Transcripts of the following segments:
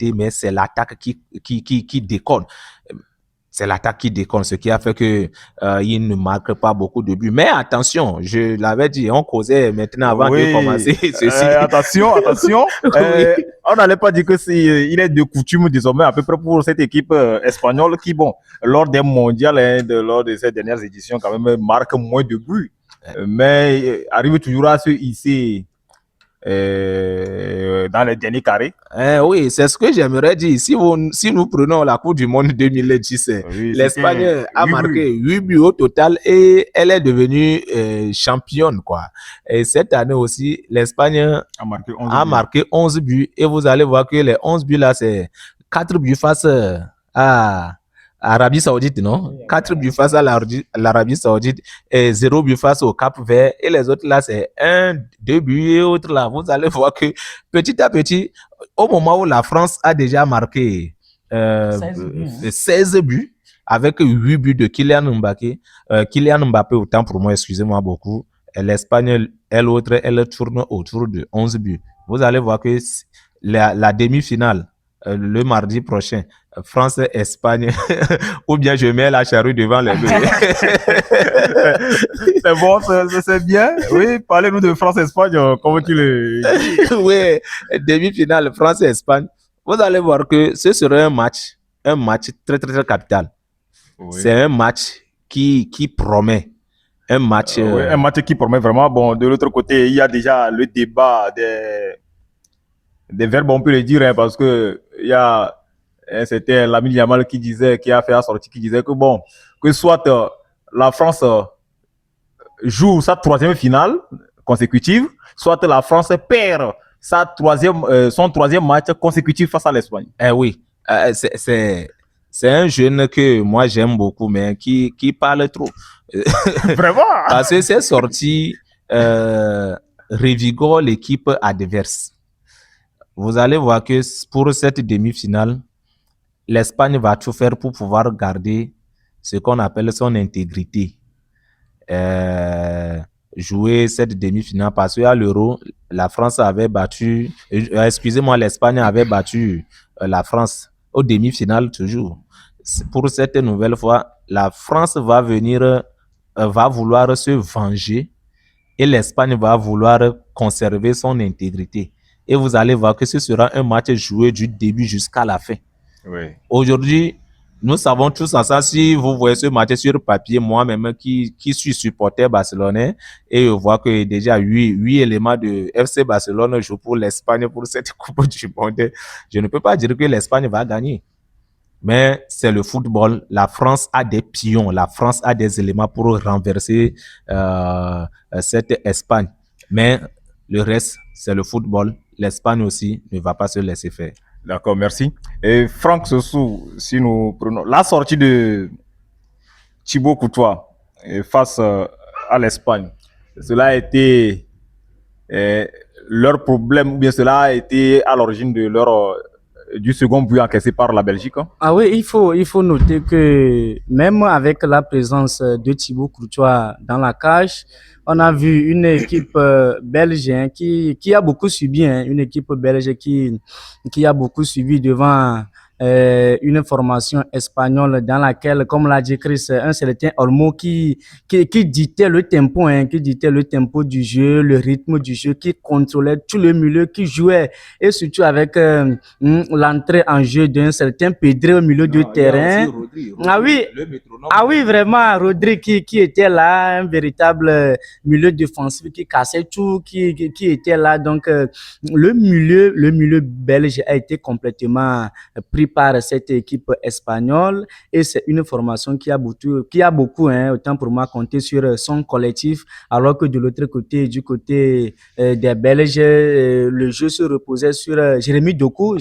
qualité, mais c'est l'attaque qui déconne. C'est l'attaque qui déconne, ce qui a fait que il ne marque pas beaucoup de buts. Mais attention, je l'avais dit, on causait maintenant avant de commencer ceci. Attention. Oui. On n'allait pas dire que il est de coutume désormais à peu près pour cette équipe espagnole qui, bon, lors des mondiales, lors de ces dernières éditions, quand même marque moins de buts. Mais arrive toujours à se hisser dans les derniers carrés. Oui, c'est ce que j'aimerais dire. Si nous prenons la Coupe du Monde 2010, Oui, l'Espagne a marqué 8 buts au total et elle est devenue championne, quoi. Et cette année aussi, l'Espagne a marqué 11 buts et vous allez voir que les 11 buts là, c'est 4 buts face à Arabie Saoudite, non? 4 buts face à l'Arabie Saoudite et 0 but face au Cap Vert. Et les autres là, c'est 1, 2 buts et autres là. Vous allez voir que petit à petit, au moment où la France a déjà marqué 16 buts avec 8 buts de Kylian Mbappé, autant pour moi, excusez-moi beaucoup. Et l'Espagne, elle tourne autour de 11 buts. Vous allez voir que la demi-finale, le mardi prochain, France-Espagne, ou bien je mets la charrue devant les deux. C'est bon, c'est bien. Oui, parlez-nous de France-Espagne, comment tu le dis? Oui, demi-finale France-Espagne. Vous allez voir que ce serait un match très, très, très capital. Oui. C'est un match qui promet. Un match qui promet vraiment. Bon, de l'autre côté, il y a déjà le débat des verbes, on peut le dire, hein, parce que il y a c'était Lamine Yamal qui a fait la sortie, qui disait que bon, que soit la France joue sa 3e finale consécutive, soit la France perd son 3e match consécutif face à l'Espagne. Oui, c'est un jeune que moi j'aime beaucoup, mais qui parle trop. Vraiment? Parce que ces sorties revigorent l'équipe adverse. Vous allez voir que pour cette demi-finale, l'Espagne va tout faire pour pouvoir garder ce qu'on appelle son intégrité. Jouer cette demi-finale parce qu'à l'Euro, la France avait battu, l'Espagne avait battu la France aux demi-finales toujours. Pour cette nouvelle fois, la France va vouloir se venger et l'Espagne va vouloir conserver son intégrité. Et vous allez voir que ce sera un match joué du début jusqu'à la fin. Oui. Aujourd'hui, nous savons tous ensemble, si vous voyez ce match sur papier, moi-même qui suis supporter barcelonais, et je vois que déjà 8 éléments de FC Barcelone jouent pour l'Espagne pour cette Coupe du Monde. Je ne peux pas dire que l'Espagne va gagner. Mais c'est le football. La France a des pions, la France a des éléments pour renverser cette Espagne. Mais le reste, c'est le football. L'Espagne aussi ne va pas se laisser faire. D'accord, merci. Et Franck Sessou, si nous prenons la sortie de Thibaut Courtois face à l'Espagne, cela a été leur problème, ou bien cela a été à l'origine de du second but encaissé par la Belgique? Ah oui, il faut noter que même avec la présence de Thibaut Courtois dans la cage, on a vu une équipe belge qui a beaucoup subi, une équipe belge qui a beaucoup subi devant une formation espagnole dans laquelle, comme l'a dit Chris, un certain Olmo qui dictait le tempo, qui dictait le tempo du jeu, le rythme du jeu, qui contrôlait tout le milieu, qui jouait, et surtout avec l'entrée en jeu d'un certain Pedri au milieu du terrain. Rodri, oui, vraiment, Rodri qui était là, un véritable milieu défensif qui cassait tout, qui était là. Donc, le milieu belge a été complètement pris par cette équipe espagnole, et c'est une formation qui a beaucoup, autant pour moi, compté sur son collectif, alors que de l'autre côté, du côté des Belges, le jeu se reposait sur Jérémy Doku,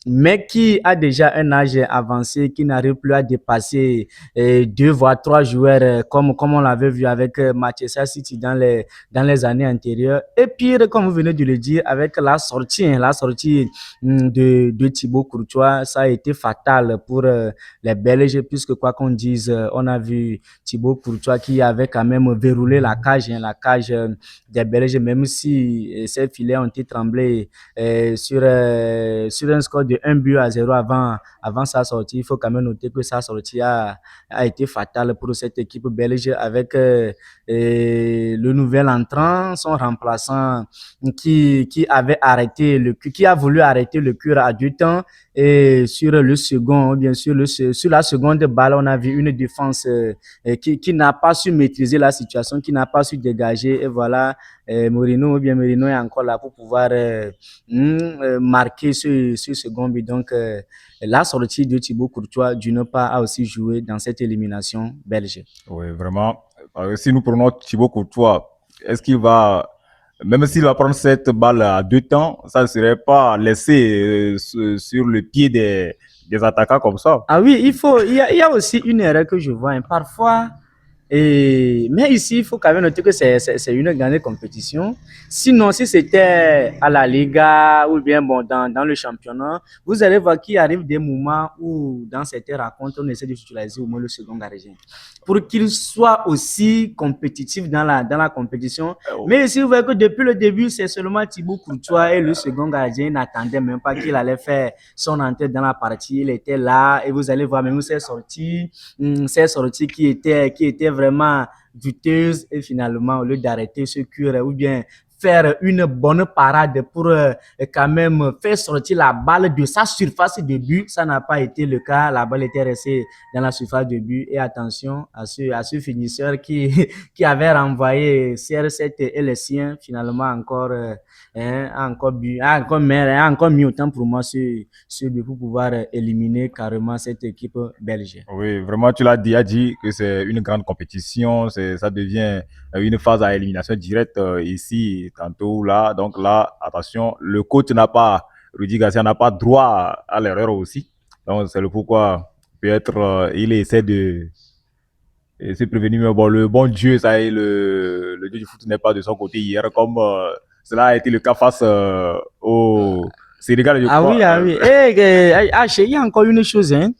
mais qui a déjà un âge avancé, qui n'arrive plus à dépasser 2 voire 3 joueurs, comme on l'avait vu avec Manchester City dans les années antérieures. Et pire, comme vous venez de le dire, avec la sortie de Thibaut Courtois, Courtois, ça a été fatal pour les Belges, puisque quoi qu'on dise, on a vu Thibaut Courtois qui avait quand même verrouillé la cage des Belges, même si ces filets ont été tremblés sur un score de 1-0 avant sa sortie. Il faut quand même noter que sa sortie a été fatale pour cette équipe belge avec le nouvel entrant, son remplaçant qui a voulu arrêter le cure à 2 temps. Et sur le second, bien sûr, sur la seconde balle, on a vu une défense qui n'a pas su maîtriser la situation, qui n'a pas su dégager. Et voilà, Merino est encore là pour pouvoir marquer ce second but. Donc, la sortie de Thibaut Courtois, d'une part, a aussi joué dans cette élimination belge. Oui, vraiment. Si nous prenons Thibaut Courtois, est-ce qu'il va, même s'il va prendre cette balle à 2 temps, ça ne serait pas laissé sur le pied des attaquants comme ça? Ah oui, il y a aussi une erreur que je vois. Parfois, mais ici, il faut quand même noter que c'est une grande compétition. Sinon, si c'était à la Liga ou bien dans le championnat, vous allez voir qu'il arrive des moments où, dans certaines rencontres, on essaie de utiliser au moins le second gardien pour qu'il soit aussi compétitif dans la compétition. Mais ici, vous voyez que depuis le début, c'est seulement Thibaut Courtois et le second gardien n'attendaient même pas qu'il allait faire son entrée dans la partie. Il était là et vous allez voir même ses sorties qui étaient vraiment douteuses, et finalement, au lieu d'arrêter ce cure ou bien faire une bonne parade pour quand même faire sortir la balle de sa surface de but, ça n'a pas été le cas. La balle était restée dans la surface de but. Et attention à ce finisseur qui avait renvoyé CR7 et les siens, finalement encore mis autant pour moi ce but pour pouvoir éliminer carrément cette équipe belge. Oui, vraiment, tu l'as dit que c'est une grande compétition, ça devient une phase à élimination directe ici, tantôt là. Donc là, attention, le coach Rudy Garcia n'a pas droit à l'erreur aussi. Donc c'est le pourquoi peut-être il essaie de se prévenir. Mais bon, le bon Dieu, ça y est, le Dieu du foot n'est pas de son côté hier, comme cela a été le cas face au Sénégal, je crois. Oui. Il y a encore une chose, hein.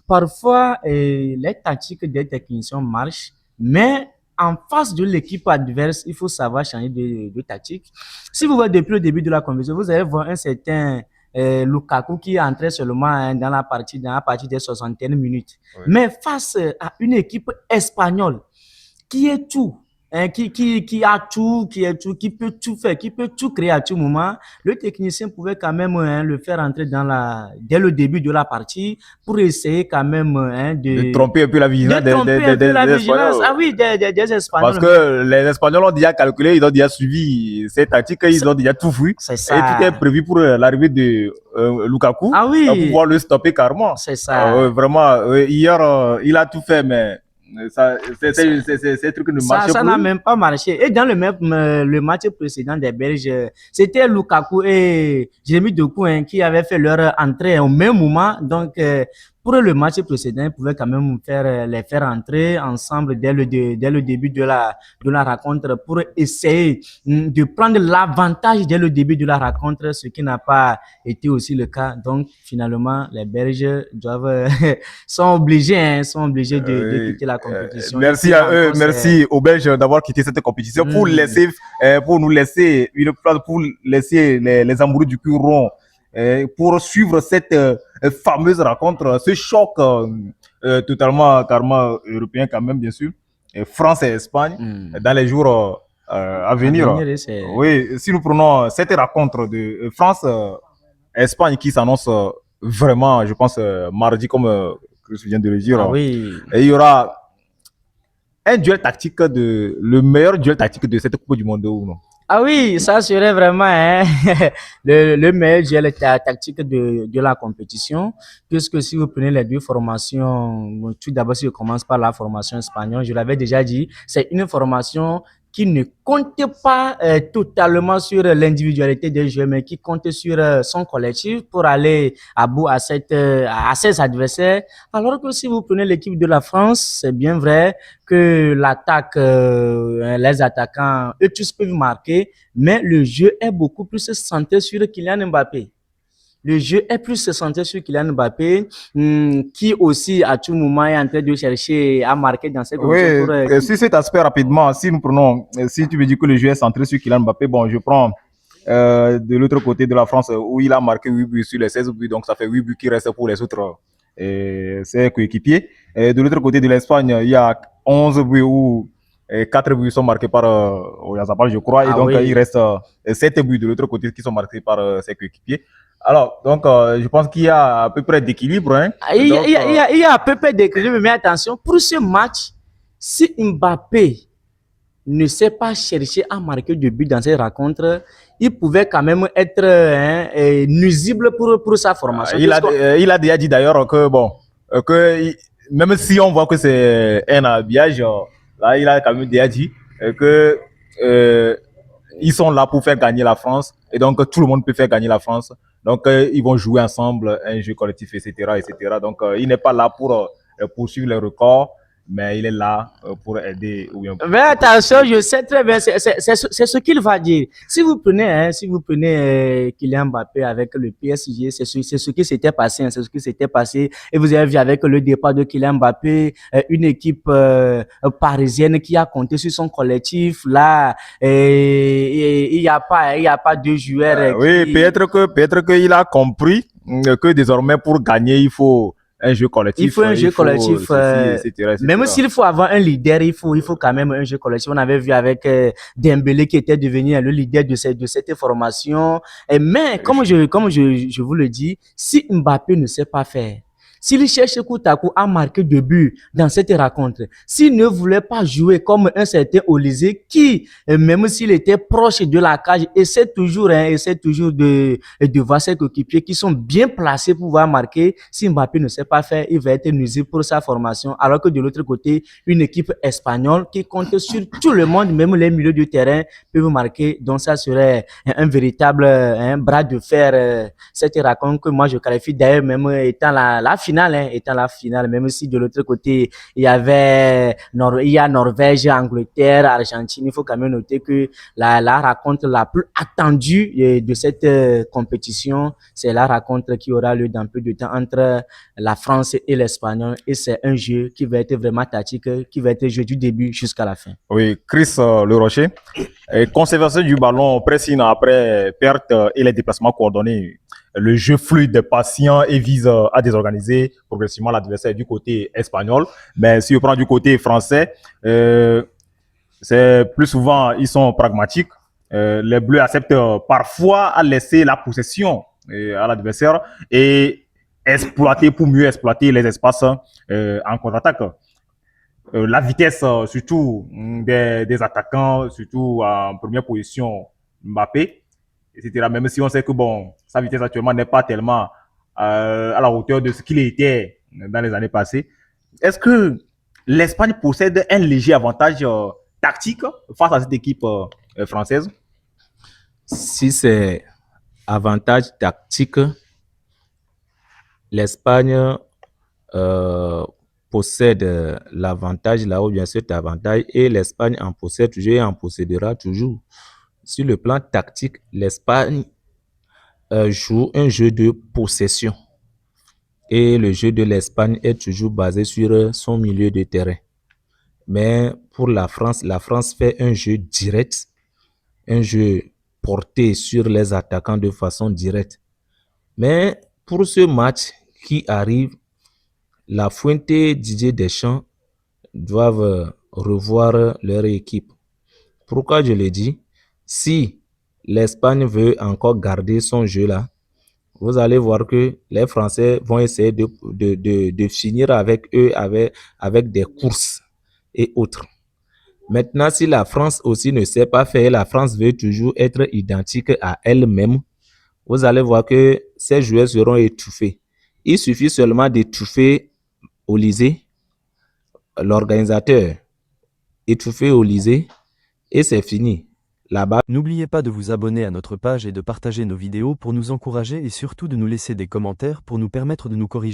Parfois, les tactiques des techniciens marchent, mais en face de l'équipe adverse, il faut savoir changer de tactique. Si vous voyez depuis le début de la compétition, vous allez voir un certain Lukaku qui est entré seulement dans la partie des 61 minutes. Oui. Mais face à une équipe espagnole qui est tout, qui peut tout faire, qui peut tout créer à tout moment, le technicien pouvait quand même le faire entrer dès le début de la partie pour essayer quand même de tromper un peu la vigilance des Espagnols. Ah oui, des Espagnols. Parce que les Espagnols ont déjà calculé, ils ont déjà suivi ces tactiques, ils ont déjà tout vu. C'est ça. Et tout est prévu pour l'arrivée de Lukaku. Ah oui. Pour pouvoir le stopper carrément. C'est ça. Vraiment, hier, il a tout fait, mais ces trucs ne marchaient pas. Ça n'a même pas marché. Et dans le match précédent des Belges, c'était Lukaku et Jérémy Doku qui avaient fait leur entrée au même moment. Donc, pour le match précédent, ils pouvaient quand même les faire entrer ensemble dès le début de la rencontre pour essayer de prendre l'avantage dès le début de la rencontre, ce qui n'a pas été aussi le cas. Donc, finalement, les Belges sont obligés de quitter la compétition. Merci à eux, merci aux Belges d'avoir quitté cette compétition pour nous laisser une place, pour laisser les amoureux du cul rond pour suivre cette fameuse rencontre, ce choc totalement carrément européen quand même, bien sûr, France et Espagne dans les jours à venir. Oui, si nous prenons cette rencontre de France-Espagne qui s'annonce vraiment, je pense, mardi, comme je viens de le dire, oui. Et il y aura un duel tactique, le meilleur duel tactique de cette Coupe du Monde ou non? Ah oui, ça serait vraiment le meilleur duel tactique de la compétition, puisque si vous prenez les deux formations, tout d'abord si je commence par la formation espagnole, je l'avais déjà dit, c'est une formation qui ne compte pas totalement sur l'individualité des joueurs, mais qui compte sur son collectif pour aller à bout à ses adversaires. Alors que si vous prenez l'équipe de la France, c'est bien vrai que l'attaque, les attaquants, eux tous peuvent marquer, mais le jeu est beaucoup plus centré sur Kylian Mbappé. Le jeu est plus centré sur Kylian Mbappé, qui aussi à tout moment est en train de chercher à marquer dans cette compétition. Oui, sur cet aspect rapidement, si nous prenons, si tu me dis que le jeu est centré sur Kylian Mbappé, bon, je prends de l'autre côté de la France où il a marqué 8 buts sur les 16 buts, donc ça fait 8 buts qui restent pour les autres ses coéquipiers. De l'autre côté de l'Espagne, il y a 11 buts où 4 buts sont marqués par Oyarzabal, je crois, et donc il reste 7 buts de l'autre côté qui sont marqués par ses coéquipiers. Alors, donc, je pense qu'il y a à peu près d'équilibre. Hein. Il y a à peu près d'équilibre, mais attention, pour ce match, si Mbappé ne sait pas chercher à marquer de but dans cette rencontre, il pouvait quand même être nuisible pour sa formation. Il a déjà dit d'ailleurs que, bon, même si on voit que c'est un habillage, là, il a quand même déjà dit que ils sont là pour faire gagner la France et donc tout le monde peut faire gagner la France. Donc, ils vont jouer ensemble un jeu collectif, etc. etc. Donc, il n'est pas là pour poursuivre les records, mais il est là pour aider. Mais attention, je sais très bien, c'est ce qu'il va dire. Si vous prenez Kylian Mbappé avec le PSG, c'est ce qui s'était passé, c'est ce qui s'était passé. Et vous avez vu avec le départ de Kylian Mbappé, une équipe parisienne qui a compté sur son collectif. Là, il n'y a pas deux joueurs. Oui, peut-être qu'il a compris que désormais pour gagner, il faut un jeu collectif. Il faut un jeu collectif. Etc. Même s'il faut avoir un leader, il faut quand même un jeu collectif. On avait vu avec Dembélé qui était devenu le leader de cette formation. Mais comme je vous le dis, si Mbappé ne sait pas faire, s'il cherche coup à coup à marquer de buts dans cette rencontre, s'il ne voulait pas jouer comme un certain Olysée qui, même s'il était proche de la cage, essaie toujours de voir ses coéquipiers qui sont bien placés pour pouvoir marquer. Si Mbappé ne sait pas faire, il va être nuisible pour sa formation. Alors que de l'autre côté, une équipe espagnole qui compte sur tout le monde, même les milieux du terrain, peuvent marquer. Donc ça serait un véritable bras de fer. Cette rencontre que moi je qualifie d'ailleurs même étant la finale, même si de l'autre côté, il y a Norvège, Angleterre, Argentine. Il faut quand même noter que la rencontre la plus attendue de cette compétition, c'est la rencontre qui aura lieu dans peu de temps entre la France et l'Espagne. Et c'est un jeu qui va être vraiment tactique, qui va être joué du début jusqu'à la fin. Oui, Chris Le Rocher, conservation du ballon, pressing après perte et les déplacements coordonnés. Le jeu fluide, patient et vise à désorganiser progressivement l'adversaire du côté espagnol. Mais si on prend du côté français, c'est plus souvent, ils sont pragmatiques. Les Bleus acceptent parfois à laisser la possession à l'adversaire et mieux exploiter les espaces en contre-attaque. La vitesse, surtout des attaquants, surtout en première position, Mbappé, etc. Même si on sait que bon, sa vitesse actuellement n'est pas tellement à la hauteur de ce qu'il était dans les années passées. Est-ce que l'Espagne possède un léger avantage tactique face à cette équipe française? Si c'est avantage tactique, l'Espagne possède l'avantage là où bien cet avantage et l'Espagne en possède toujours et en possédera toujours. Sur le plan tactique, l'Espagne joue un jeu de possession et le jeu de l'Espagne est toujours basé sur son milieu de terrain. Mais pour la France fait un jeu direct, un jeu porté sur les attaquants de façon directe. Mais pour ce match qui arrive, La Fuente et Didier Deschamps doivent revoir leur équipe. Pourquoi je le dis? Si l'Espagne veut encore garder son jeu là, vous allez voir que les Français vont essayer de finir avec eux avec des courses et autres. Maintenant, si la France aussi ne sait pas faire, la France veut toujours être identique à elle-même, vous allez voir que ces joueurs seront étouffés. Il suffit seulement d'étouffer Olysée, l'organisateur, étouffer Olysée, et c'est fini. Là-bas. N'oubliez pas de vous abonner à notre page et de partager nos vidéos pour nous encourager et surtout de nous laisser des commentaires pour nous permettre de nous corriger.